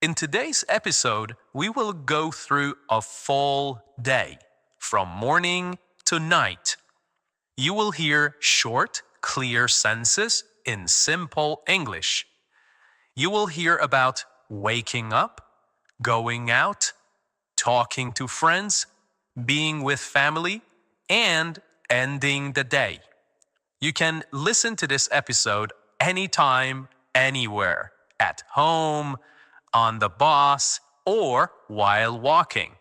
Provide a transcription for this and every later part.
In today's episode, we will go through a full day, from morning to night. You will hear short, clear sentences in simple English. You will hear about waking up, going out, talking to friends, being with family, and ending the day. You can listen to this episode anytime, anywhere, at home, on the bus, or while walking.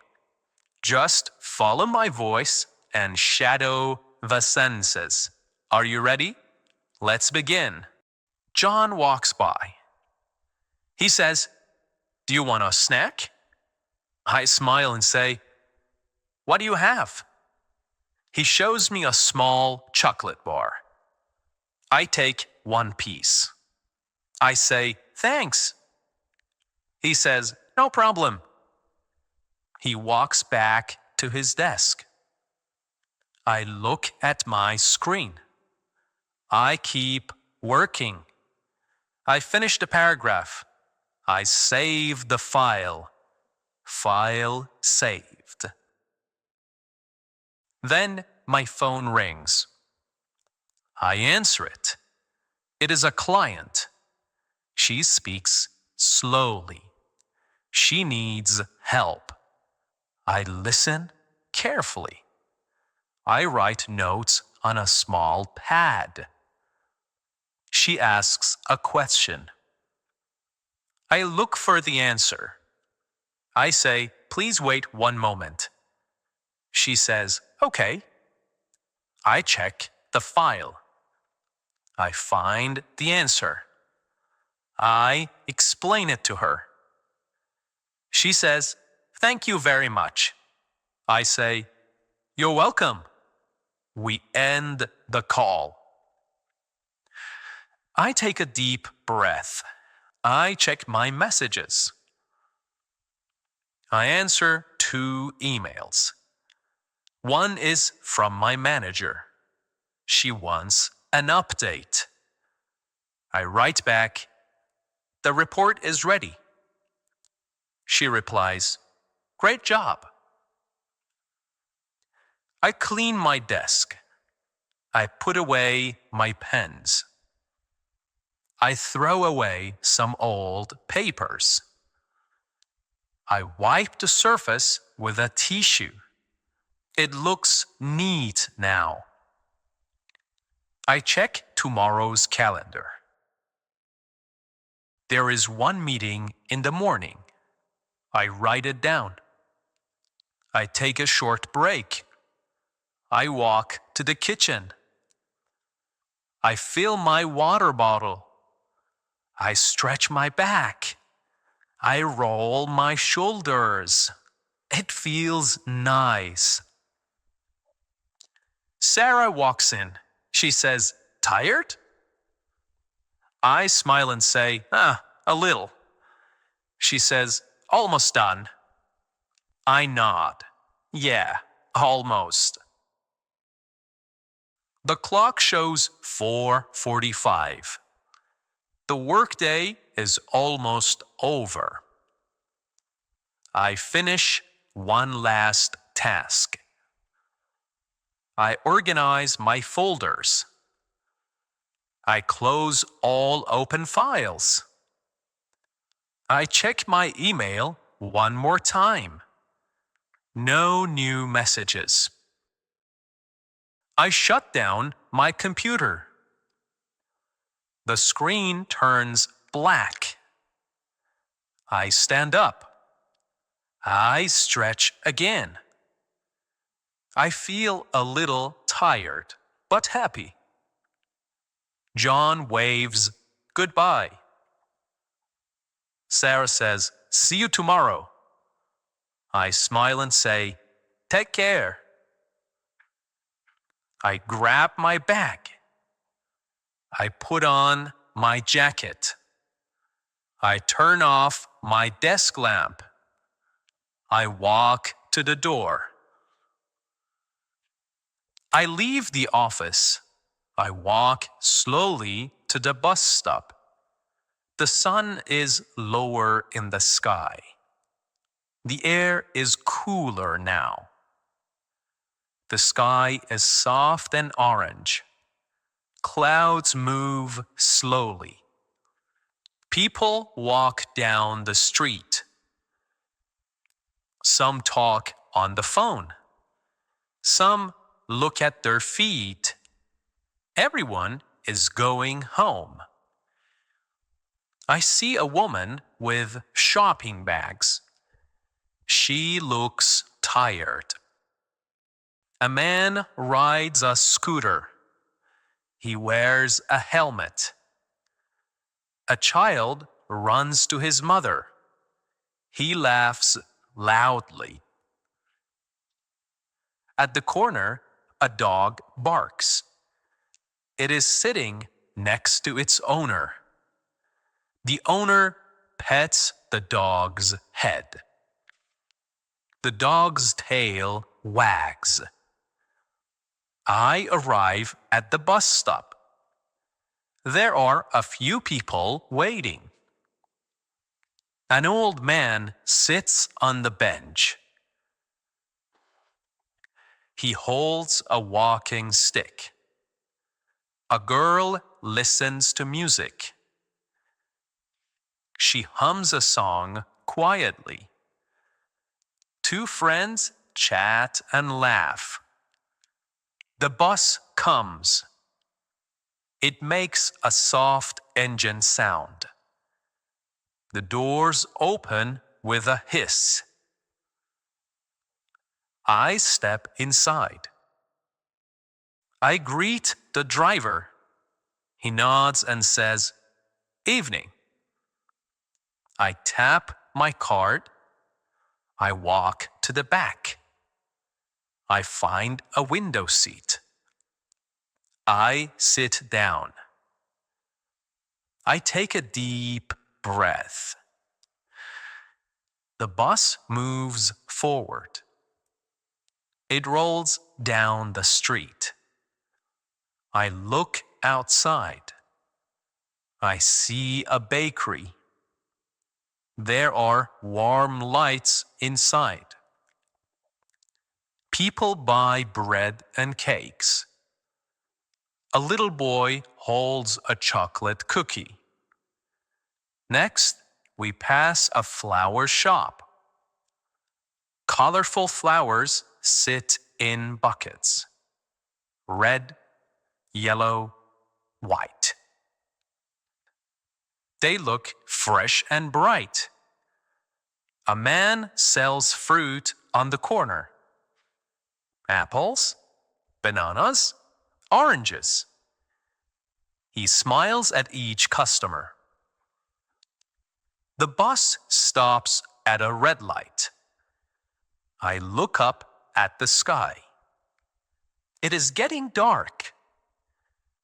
Just follow my voice and shadow the sentences. Are you ready? Let's begin. John walks by. He says, "Do you want a snack?" I smile and say, "What do you have?" He shows me a small chocolate bar. I take one piece. I say, "Thanks." He says, "No problem." He walks back to his desk. I look at my screen. I keep working. I finish the paragraph. I save the file. File saved. Then my phone rings. I answer it. It is a client. She speaks slowly. She needs help. I listen carefully. I write notes on a small pad. She asks a question. I look for the answer. I say, "Please wait one moment." She says, "Okay." I check the file. I find the answer. I explain it to her. She says, "Thank you very much." I say, "You're welcome." We end the call. I take a deep breath. I check my messages. I answer 2 emails. One is from my manager. She wants an update. I write back, "The report is ready." She replies, "Great job." I clean my desk. I put away my pens. I throw away some old papers. I wipe the surface with a tissue. It looks neat now. I check tomorrow's calendar. There is one meeting in the morning. I write it down. I take a short break. I walk to the kitchen. I fill my water bottle. I stretch my back. I roll my shoulders. It feels nice. Sarah walks in. She says, "Tired?" I smile and say, "A little." She says, "Almost done." I nod. "Yeah, almost." The clock shows 4:45. The workday is almost over. I finish one last task. I organize my folders. I close all open files. I check my email one more time. No new messages. I shut down my computer. The screen turns black. I stand up. I stretch again. I feel a little tired, but happy. John waves goodbye. Sarah says, "See you tomorrow." I smile and say, "Take care." I grab my bag. I put on my jacket. I turn off my desk lamp. I walk to the door. I leave the office. I walk slowly to the bus stop. The sun is lower in the sky. The air is cooler now. The sky is soft and orange. Clouds move slowly. People walk down the street. Some talk on the phone. Some look at their feet. Everyone is going home. I see a woman with shopping bags. She looks tired. A man rides a scooter. He wears a helmet. A child runs to his mother. He laughs loudly. At the corner, a dog barks. It is sitting next to its owner. The owner pets the dog's head. The dog's tail wags. I arrive at the bus stop. There are a few people waiting. An old man sits on the bench. He holds a walking stick. A girl listens to music. She hums a song quietly. Two friends chat and laugh. The bus comes. It makes a soft engine sound. The doors open with a hiss. I step inside. I greet the driver. He nods and says, "Evening." I tap my card. I walk to the back. I find a window seat. I sit down. I take a deep breath. The bus moves forward. It rolls down the street. I look outside. I see a bakery. There are warm lights inside. People buy bread and cakes. A little boy holds a chocolate cookie. Next, we pass a flower shop. Colorful flowers sit in buckets. Red, yellow, white. They look fresh and bright. A man sells fruit on the corner. Apples, bananas, oranges. He smiles at each customer. The bus stops at a red light. I look up at the sky. It is getting dark.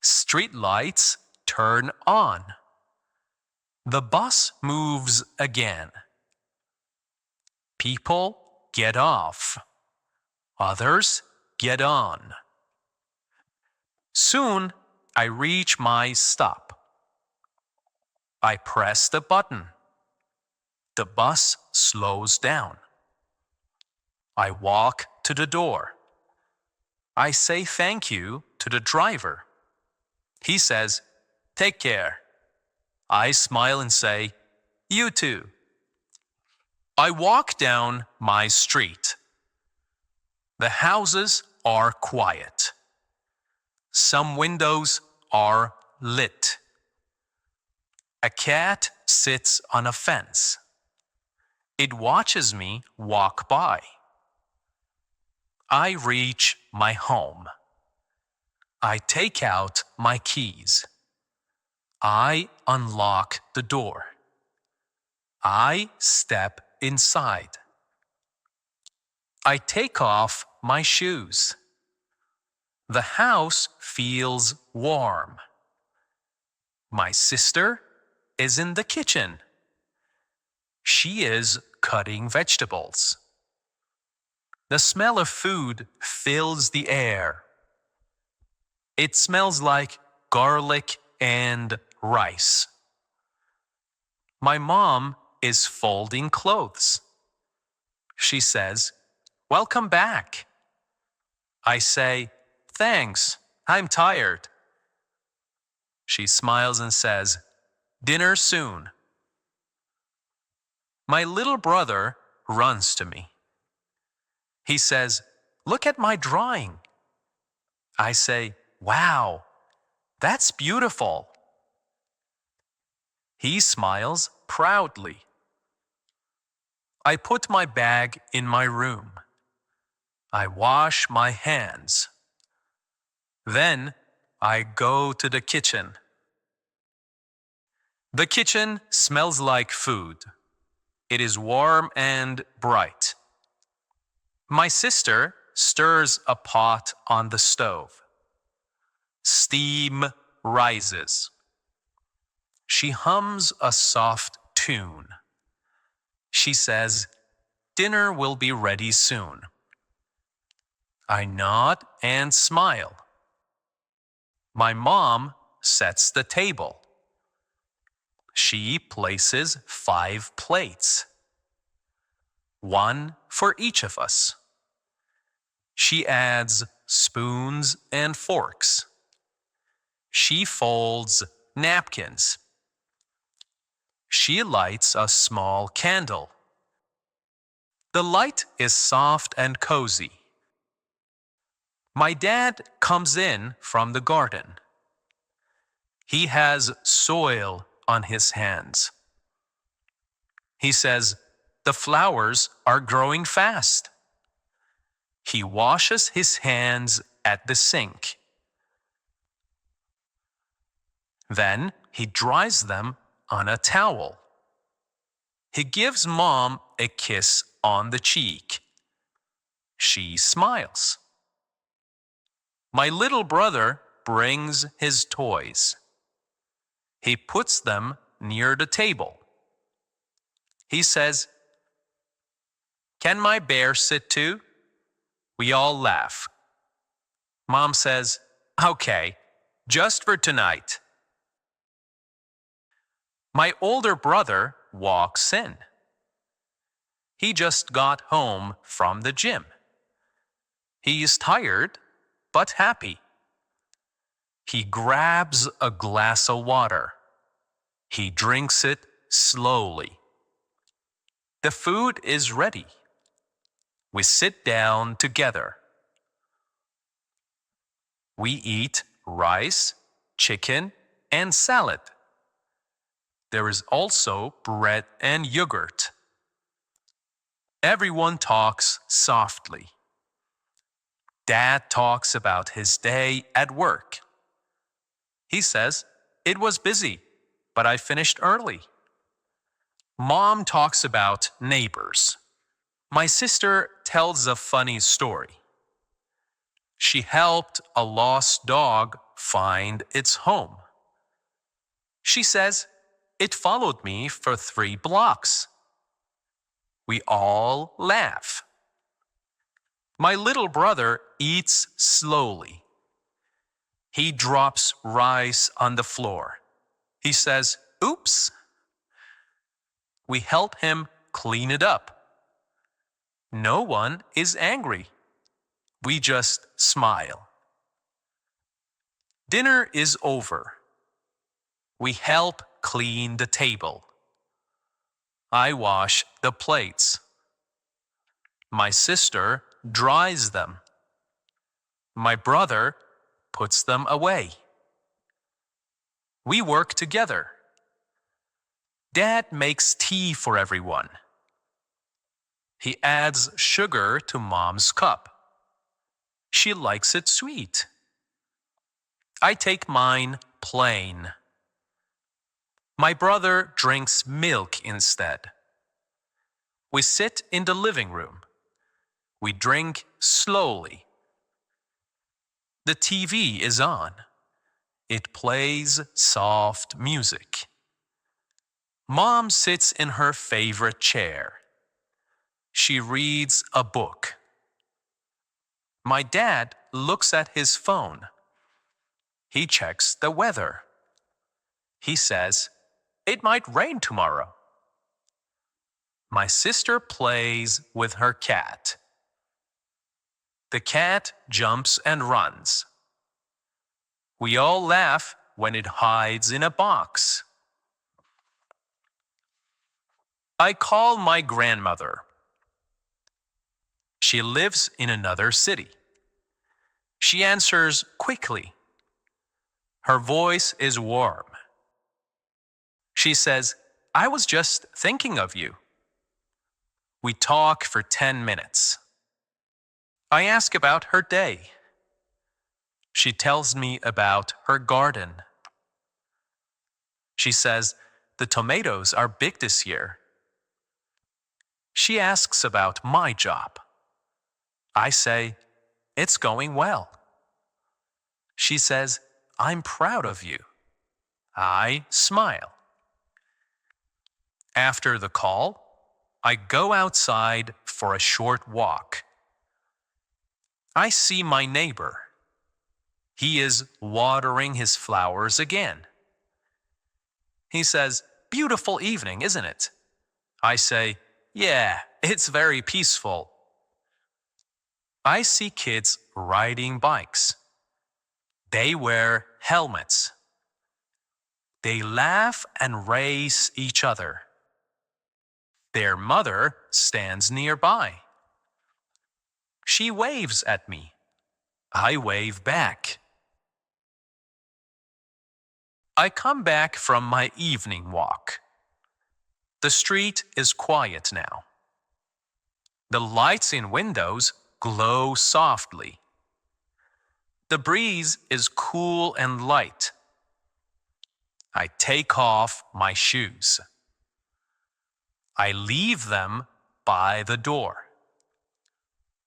Street lights turn on. The bus moves again. People get off. Others get on. Soon, I reach my stop. I press the button. The bus slows down. I walk to the door. I say thank you to the driver. He says, "Take care." I smile and say, "You too." I walk down my street. The houses are quiet. Some windows are lit. A cat sits on a fence. It watches me walk by. I reach my home. I take out my keys. I unlock the door. I step inside. I take off my shoes. The house feels warm. My sister is in the kitchen. She is cutting vegetables. The smell of food fills the air. It smells like garlic and rice. My mom is folding clothes. She says, "Welcome back." I say, "Thanks, I'm tired." She smiles and says, "Dinner soon." My little brother runs to me. He says, "Look at my drawing." I say, "Wow, that's beautiful." He smiles proudly. I put my bag in my room. I wash my hands. Then I go to the kitchen. The kitchen smells like food. It is warm and bright. My sister stirs a pot on the stove. Steam rises. She hums a soft tune. She says, "Dinner will be ready soon." I nod and smile. My mom sets the table. She places 5 plates, one for each of us. She adds spoons and forks. She folds napkins. She lights a small candle. The light is soft and cozy. My dad comes in from the garden. He has soil on his hands. He says, "The flowers are growing fast." He washes his hands at the sink. Then he dries them on a towel. He gives Mom a kiss on the cheek. She smiles. My little brother brings his toys. He puts them near the table. He says, "Can my bear sit too?" We all laugh. Mom says, "Okay, just for tonight." My older brother walks in. He just got home from the gym. He is tired, but happy. He grabs a glass of water. He drinks it slowly. The food is ready. We sit down together. We eat rice, chicken, and salad. There is also bread and yogurt. Everyone talks softly. Dad talks about his day at work. He says, "It was busy, but I finished early." Mom talks about neighbors. My sister tells a funny story. She helped a lost dog find its home. She says, "It followed me for 3 blocks." We all laugh. My little brother eats slowly. He drops rice on the floor. He says, "Oops." We help him clean it up. No one is angry. We just smile. Dinner is over. We help clean the table. I wash the plates. My sister dries them. My brother puts them away. We work together. Dad makes tea for everyone. He adds sugar to Mom's cup. She likes it sweet. I take mine plain. My brother drinks milk instead. We sit in the living room. We drink slowly. The TV is on. It plays soft music. Mom sits in her favorite chair. She reads a book. My dad looks at his phone. He checks the weather. He says, It might rain tomorrow. My sister plays with her cat. The cat jumps and runs. We all laugh when it hides in a box. I call my grandmother. She lives in another city. She answers quickly. Her voice is warm. She says, "I was just thinking of you." We talk for 10 minutes. I ask about her day. She tells me about her garden. She says, "The tomatoes are big this year." She asks about my job. I say, "It's going well." She says, "I'm proud of you." I smile. After the call, I go outside for a short walk. I see my neighbor. He is watering his flowers again. He says, "Beautiful evening, isn't it?" I say, "Yeah, it's very peaceful." I see kids riding bikes. They wear helmets. They laugh and race each other. Their mother stands nearby. She waves at me. I wave back. I come back from my evening walk. The street is quiet now. The lights in windows glow softly. The breeze is cool and light. I take off my shoes. I leave them by the door.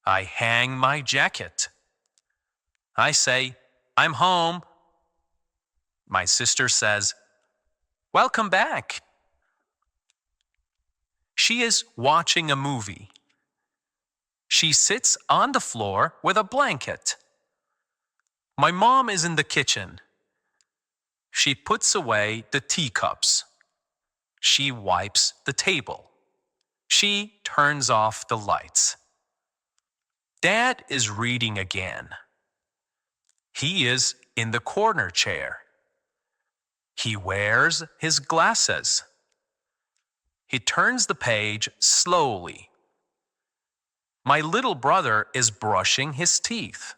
I hang my jacket. I say, "I'm home." My sister says, "Welcome back." She is watching a movie. She sits on the floor with a blanket. My mom is in the kitchen. She puts away the teacups. She wipes the table. She turns off the lights. Dad is reading again. He is in the corner chair. He wears his glasses. He turns the page slowly. My little brother is brushing his teeth.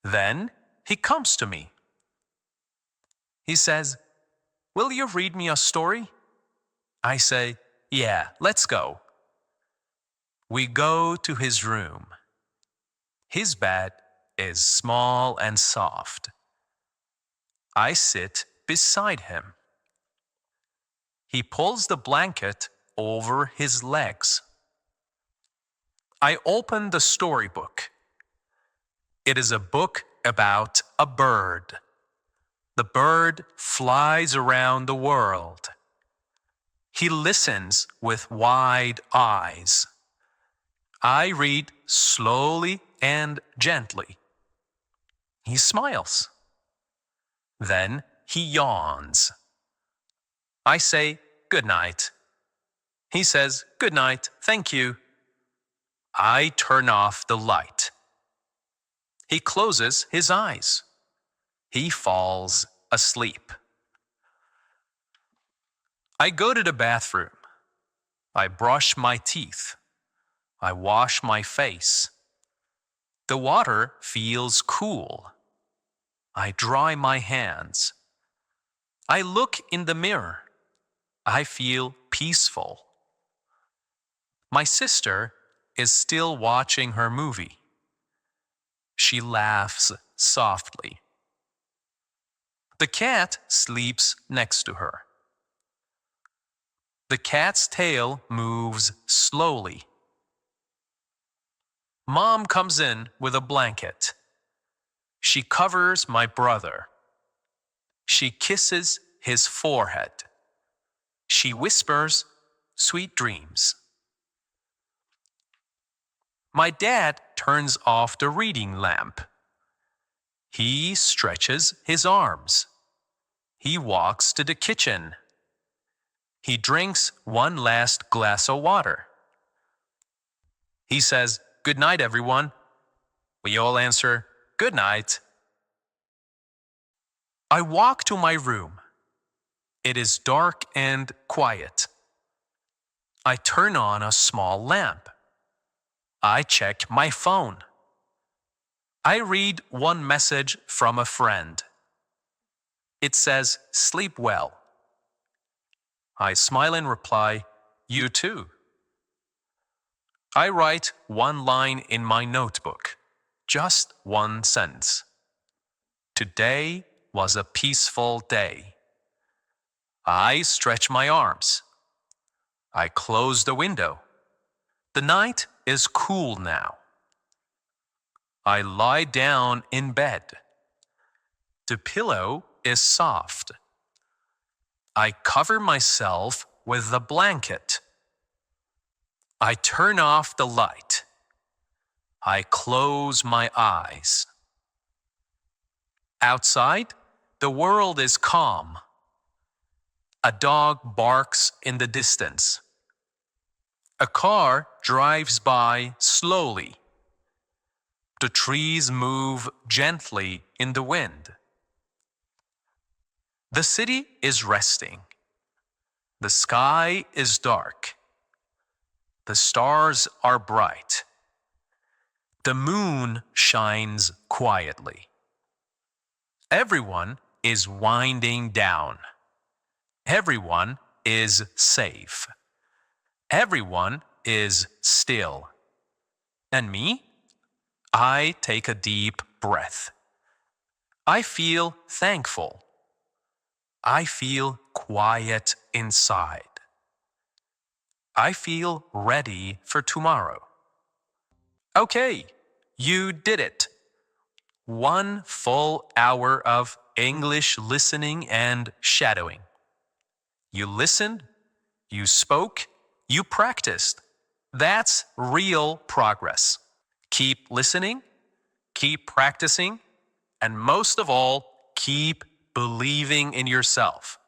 Then he comes to me. He says, "Will you read me a story?" I say, "Yeah, let's go." We go to his room. His bed is small and soft. I sit beside him. He pulls the blanket over his legs. I open the storybook. It is a book about a bird. The bird flies around the world. He listens with wide eyes. I read slowly and gently. He smiles. Then he yawns. I say, "Good night." He says, "Good night, thank you." I turn off the light. He closes his eyes. He falls asleep. I go to the bathroom. I brush my teeth. I wash my face. The water feels cool. I dry my hands. I look in the mirror. I feel peaceful. My sister is still watching her movie. She laughs softly. The cat sleeps next to her. The cat's tail moves slowly. Mom comes in with a blanket. She covers my brother. She kisses his forehead. She whispers, "Sweet dreams." My dad turns off the reading lamp. He stretches his arms. He walks to the kitchen. He drinks one last glass of water. He says, "Good night, everyone." We all answer, "Good night." I walk to my room. It is dark and quiet. I turn on a small lamp. I check my phone. I read one message from a friend. It says, "Sleep well." I smile and reply, "You too." I write one line in my notebook, just one sentence. Today was a peaceful day. I stretch my arms. I close the window. The night is cool now. I lie down in bed. The pillow is soft. I cover myself with a blanket. I turn off the light. I close my eyes. Outside, the world is calm. A dog barks in the distance. A car drives by slowly. The trees move gently in the wind. The city is resting. The sky is dark. The stars are bright. The moon shines quietly. Everyone is winding down. Everyone is safe. Everyone is still. And me? I take a deep breath. I feel thankful. I feel quiet inside. I feel ready for tomorrow. Okay, you did it. 1 full hour of English listening and shadowing. You listened, you spoke, you practiced. That's real progress. Keep listening, keep practicing, and most of all, keep believing in yourself.